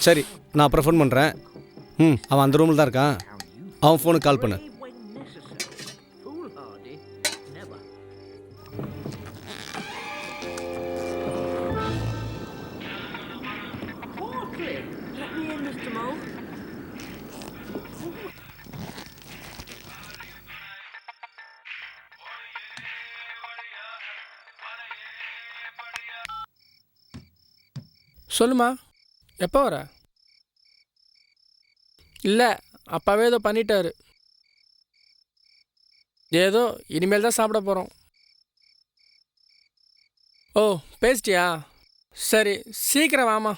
சரி, நான் அப்புறம் ஃபோன் பண்ணுறேன். அவன் அந்த ரூமில் தான் இருக்கான். அவன் ஃபோனுக்கு கால் பண்ணு. சொல்லுமா, எப்போ வர? இல்லை, அப்பாவே ஏதோ பண்ணிட்டாரு. ஏதோ இனிமேல் தான் சாப்பிட போகிறோம். ஓ, பேசிட்டியா? சரி, சீக்கிரம் வாமா.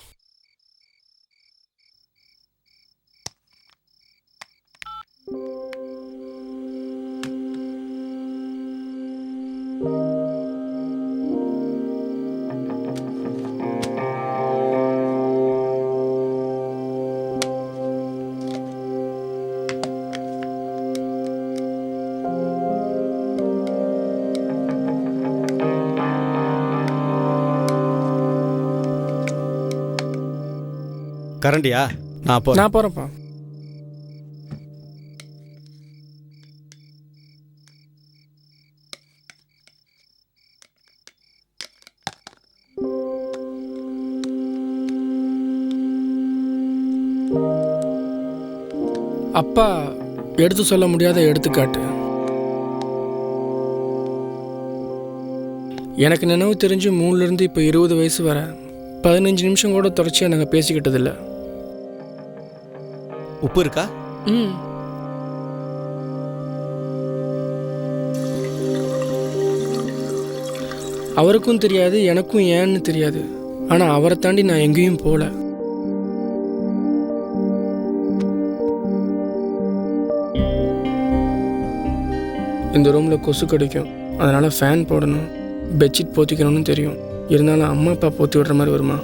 கரண்டியா? நான் போகிறேன்ப்பா. அப்பா எடுத்து சொல்ல முடியாத எடுத்துக்காட்டு. எனக்கு நினைவு தெரிஞ்சு 3லேருந்து இப்போ 20 வயசு வர 15 நிமிஷம் கூட தொடர்ச்சியாக நாங்கள் பேசிக்கிட்டதில்லை. உப்பு இருக்கா? அவருக்கும் தெரியாது, எனக்கும் ஏன்னு தெரியாது. ஆனால் அவரை தாண்டி நான் எங்கேயும் போகல. இந்த ரூமில் கொசு கிடைக்கும், அதனால் ஃபேன் போடணும், பெட்ஷீட் போத்திக்கணும்னு தெரியும். இருந்தாலும் அம்மா அப்பா போத்தி விடுற மாதிரி வருமா?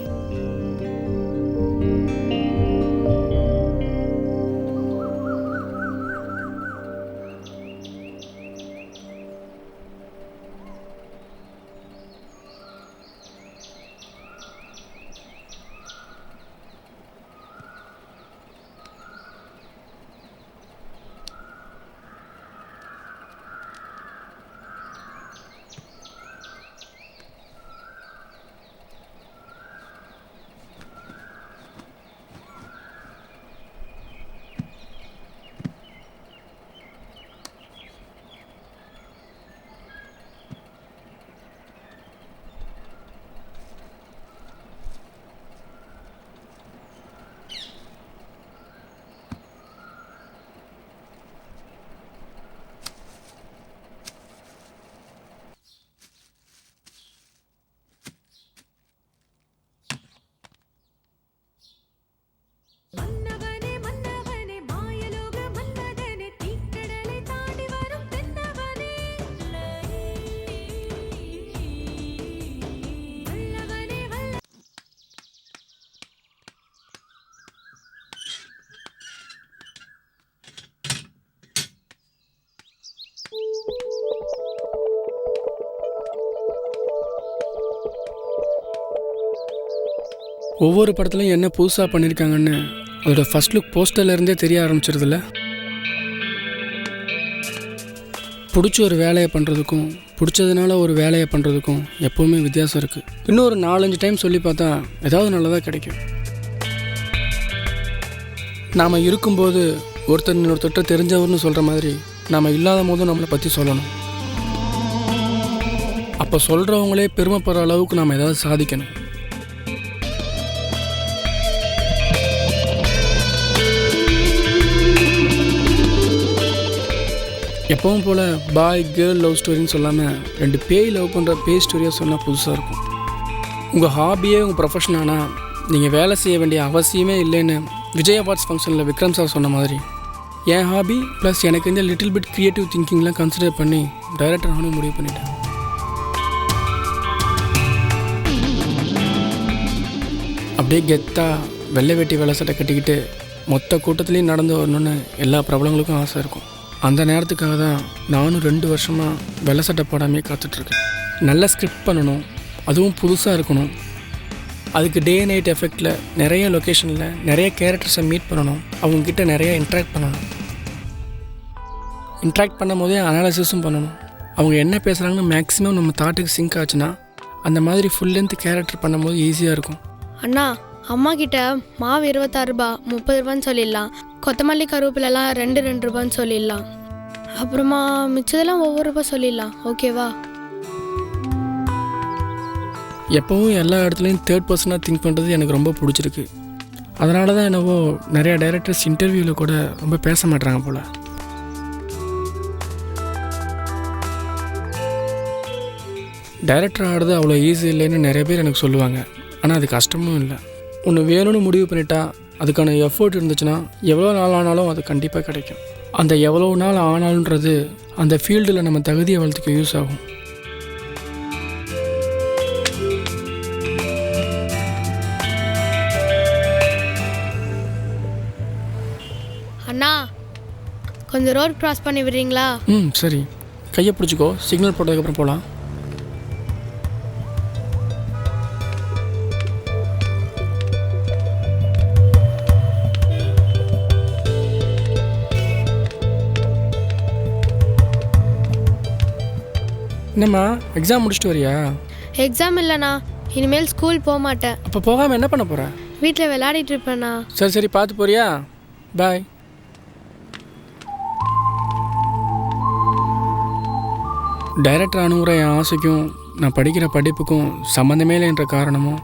ஒவ்வொரு படத்துலையும் என்ன புதுசாக பண்ணியிருக்காங்கன்னு அதோட ஃபர்ஸ்ட் லுக் போஸ்டர்லேருந்தே தெரிய ஆரம்பிச்சிருதுல்ல. பிடிச்ச ஒரு வேலையை பண்ணுறதுக்கும் பிடிச்சதுனால ஒரு வேலையை பண்ணுறதுக்கும் எப்போவுமே வித்தியாசம் இருக்குது. இன்னும் ஒரு 4-5 டைம் சொல்லி பார்த்தா ஏதாவது நல்லதாக கிடைக்கும். நாம் இருக்கும்போது ஒருத்தர் இன்னொருத்தட்ட தெரிஞ்சவர்னு சொல்கிற மாதிரி நாம் இல்லாத போதும் நம்மளை பற்றி சொல்லணும். அப்போ சொல்கிறவங்களே பெருமைப்படுற அளவுக்கு நாம் ஏதாவது சாதிக்கணும். எப்பவும் போல் பாய் கேர்ள் லவ் ஸ்டோரின்னு சொல்லாமல் 2 பேய் லவ் பண்ணுற பேய் ஸ்டோரியாக சொன்னால் புதுசாக இருக்கும். உங்கள் ஹாபியே உங்கள் ப்ரொஃபஷன் ஆனால் நீங்கள் வேலை செய்ய வேண்டிய அவசியமே இல்லைன்னு விஜய் அவார்ட்ஸ் ஃபங்க்ஷனில் விக்ரம் சார் சொன்ன மாதிரி என் ஹாபி ப்ளஸ் எனக்கு இந்த லிட்டில் பிட் க்ரியேட்டிவ் திங்கிங்லாம் கன்சிடர் பண்ணி டைரக்டர் நானும் முடிவு பண்ணிட்டேன். அப்படியே கெத்தா வெள்ளை வேட்டி வெள்ளை சட்டை கட்டிக்கிட்டு மொத்த கூட்டத்துலேயும் நடந்து வரணுன்னு எல்லா பிரபலங்களுக்கும் ஆசை இருக்கும். அந்த நேரத்துக்காக தான் நானும் 2 வருஷமாக வெள்ளை சட்டை போடாமே காத்துட்ருக்கேன். நல்ல ஸ்கிரிப்ட் பண்ணணும், அதுவும் புதுசாக இருக்கணும். அதுக்கு டே நைட் எஃபெக்டில் நிறைய லொக்கேஷனில் நிறைய கேரக்டர்ஸை மீட் பண்ணணும், அவங்கக்கிட்ட நிறைய இன்ட்ராக்ட் பண்ணணும். இன்ட்ராக்ட் பண்ணும் போதே அனாலிசிஸும் பண்ணணும். அவங்க என்ன பேசுகிறாங்கன்னு மேக்ஸிமம் நம்ம தாட்டுக்கு சிங்க் ஆச்சுன்னா அந்த மாதிரி ஃபுல் லென்த் கேரக்டர் பண்ணும்போது ஈஸியாக இருக்கும். அண்ணா, அம்மா கிட்ட மாவு 26 ரூபா 30 ரூபான்னு சொல்லிடலாம். கொத்தமல்லி கருவேப்பிலெல்லாம் 2 ரூபான்னு சொல்லிடலாம். அப்புறமா மிச்சதெல்லாம் ஒவ்வொரு ரூபா சொல்லிடலாம். ஓகேவா? எப்போவும் எல்லா இடத்துலையும் தேர்ட் பர்சனாக திங்க் பண்ணுறது எனக்கு ரொம்ப பிடிச்சிருக்கு. அதனால தான் என்னவோ நிறையா டைரக்டர்ஸ் இன்டர்வியூவில் கூட ரொம்ப பேச மாட்றாங்க போல். டைரக்டர் ஆடுறது அவ்வளோ ஈஸி இல்லைன்னு நிறைய பேர் எனக்கு சொல்லுவாங்க. ஆனால் அது கஷ்டமும் இல்லை. ஒன்று வேணும்னு முடிவு பண்ணிட்டா அதுக்கான எஃபோர்ட் இருந்துச்சுன்னா எவ்வளோ நாள் ஆனாலும் அது கண்டிப்பாக கிடைக்கும். அந்த எவ்வளோ நாள் ஆனாலுன்றது அந்த ஃபீல்டில் நம்ம தகுதியை வளர்த்துக்க யூஸ் ஆகும். அண்ணா, கொஞ்சம் ரோட் கிராஸ் பண்ணி விடுறீங்களா? சரி, கையை பிடிச்சிக்கோ. சிக்னல் போட்டதுக்கப்புறம் போகலாம். என்னம்மா, எக்ஸாம் முடிச்சுட்டு வரியா? எக்ஸாம் இல்லைண்ணா, இனிமேல் ஸ்கூல் போக மாட்டேன். அப்போ போகாமல் என்ன பண்ண போகிற? வீட்டில் விளையாடிட்டு இருப்பேண்ணா. சரி பார்த்து போறியா? பாய். டைரக்டர் அணுகுற என் ஆசைக்கும் நான் படிக்கிற படிப்புக்கும் சம்மந்தமே இல்லைன்ற காரணமும்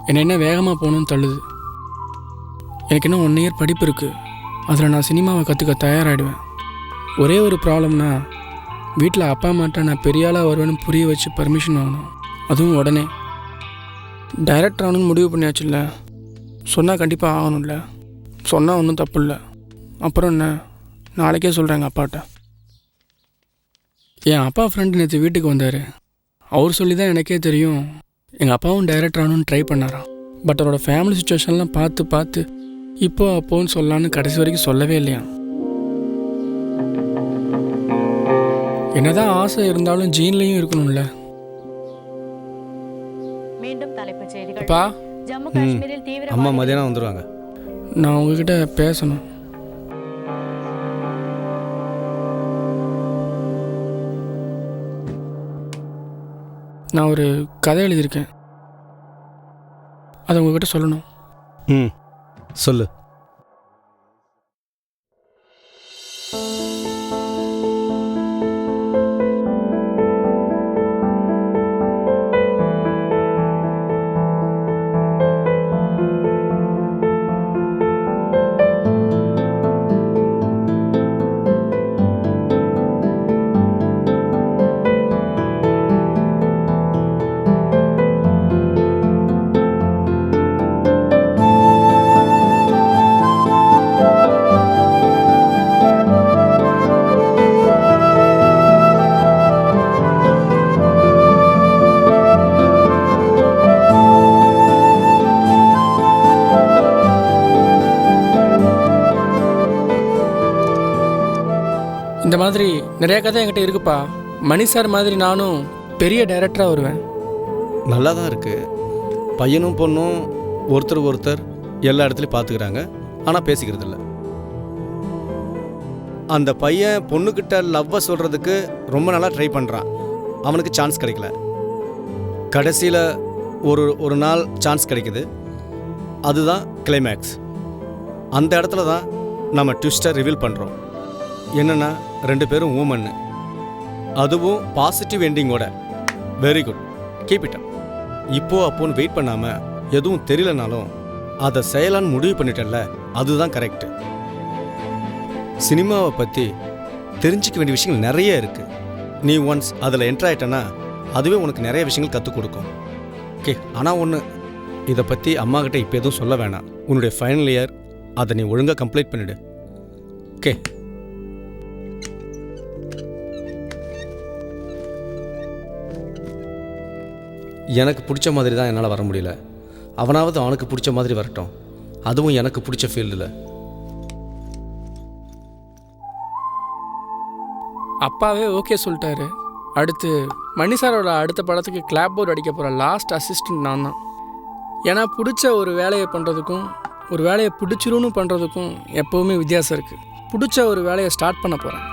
என்னை என்ன வேகமாக போகணும்னு தள்ளுது. எனக்கு இன்னும் 1 இயர் படிப்பு இருக்குது. அதில் நான் சினிமாவை கற்றுக்க தயாராகிடுவேன். ஒரே ஒரு ப்ராப்ளம்னா, வீட்டில் அப்பா அம்மாட்ட நான் பெரிய ஆளாக வருவேன்னு புரிய வச்சு பர்மிஷன் வாங்கணும், அதுவும் உடனே. டைரக்டர் ஆகணும்னு முடிவு பண்ணியாச்சுல்ல, சொன்னால் கண்டிப்பாக ஆகணும்ல. சொன்னால் ஒன்றும் தப்பு இல்லை. அப்புறம் என்ன, நாளைக்கே சொல்கிறேன் எங்கள் அப்பாட்ட. என் அப்பா ஃப்ரெண்டு நேற்று வீட்டுக்கு வந்தார். அவர் சொல்லி தான் எனக்கே தெரியும் எங்கள் அப்பாவும் டைரக்டர் ஆகணும்னு ட்ரை பண்ணாராம். பட் அவரோட ஃபேமிலி சுச்சுவேஷன்லாம் பார்த்து இப்போ அப்போன்னு சொல்லலான்னு கடைசி வரைக்கும் சொல்லவே இல்லையா. என்னதான் ஆசை இருந்தாலும் ஜீன்லையும் இருக்கணும்ல. மீண்டும் தலைப்புச் செய்திகள். அப்பா, ஜம்மு காஷ்மீரில் தீவிர அம்மா மதியானம் வந்துடுவாங்க. நான் உங்ககிட்ட பேசணும். நான் ஒரு கதை எழுதியிருக்கேன், அதை உங்ககிட்ட சொல்லணும். சொல்லு. இந்த மாதிரி நிறைய கதை என்கிட்ட இருக்குப்பா. மணி சார் மாதிரி நானும் பெரிய டைரக்டராக வருவேன். நல்லா தான் இருக்குது. பையனும் பொண்ணும் ஒருத்தர் எல்லா இடத்துலையும் பார்த்துக்கிறாங்க, ஆனால் பேசிக்கிறது இல்லை. அந்த பையன் பொண்ணுக்கிட்ட லவ்வை சொல்கிறதுக்கு ரொம்ப நாளாக ட்ரை பண்ணுறான், அவனுக்கு சான்ஸ் கிடைக்கல. கடைசியில் ஒரு நாள் சான்ஸ் கிடைக்குது. அதுதான் கிளைமேக்ஸ். அந்த இடத்துல தான் நம்ம ட்விஸ்ட்டை ரிவீல் பண்ணுறோம். என்னென்னா 2 பேரும் ஊமன்னு, அதுவும் பாசிட்டிவ் எண்டிங்கோட. Very good, keep it up. அப்போன்னு வெயிட் பண்ணாமல் எதுவும் தெரியலனாலும் அதை செய்யலான்னு முடிவு பண்ணிட்டல, அதுதான் கரெக்டு. சினிமாவை பற்றி தெரிஞ்சிக்க வேண்டிய விஷயங்கள் நிறைய இருக்குது. நீ ஒன்ஸ் அதில் என்ட்ரு ஆகிட்டனா அதுவே உனக்கு நிறைய விஷயங்கள் கற்றுக் கொடுக்கும். ஓகே, ஆனால் ஒன்று, இதை பற்றி அம்மாக்கிட்ட இப்போ எதுவும் சொல்ல வேணாம். உன்னுடைய ஃபைனல் இயர் அதை நீ ஒழுங்காக கம்ப்ளீட் பண்ணிவிடு. ஓகே. எனக்கு பிடிச்ச மாதிரி தான் என்னால் வர முடியல. அவனாவது அவனுக்கு பிடிச்ச மாதிரி வரட்டும், அதுவும் எனக்கு பிடிச்ச ஃபீல்டில். அப்பாவே ஓகே சொல்லிட்டாரு. அடுத்து மணி சாரோட அடுத்த படத்துக்கு கிளாப் போர்டு அடிக்க போகிற லாஸ்ட் அசிஸ்டன்ட் நான் தான். ஏன்னா பிடிச்ச ஒரு வேலையை பண்ணுறதுக்கும் ஒரு வேலையை பிடிச்சிருன்னு பண்ணுறதுக்கும் எப்போவுமே வித்தியாசம் இருக்குது. பிடிச்ச ஒரு வேலையை ஸ்டார்ட் பண்ண போகிறேன்.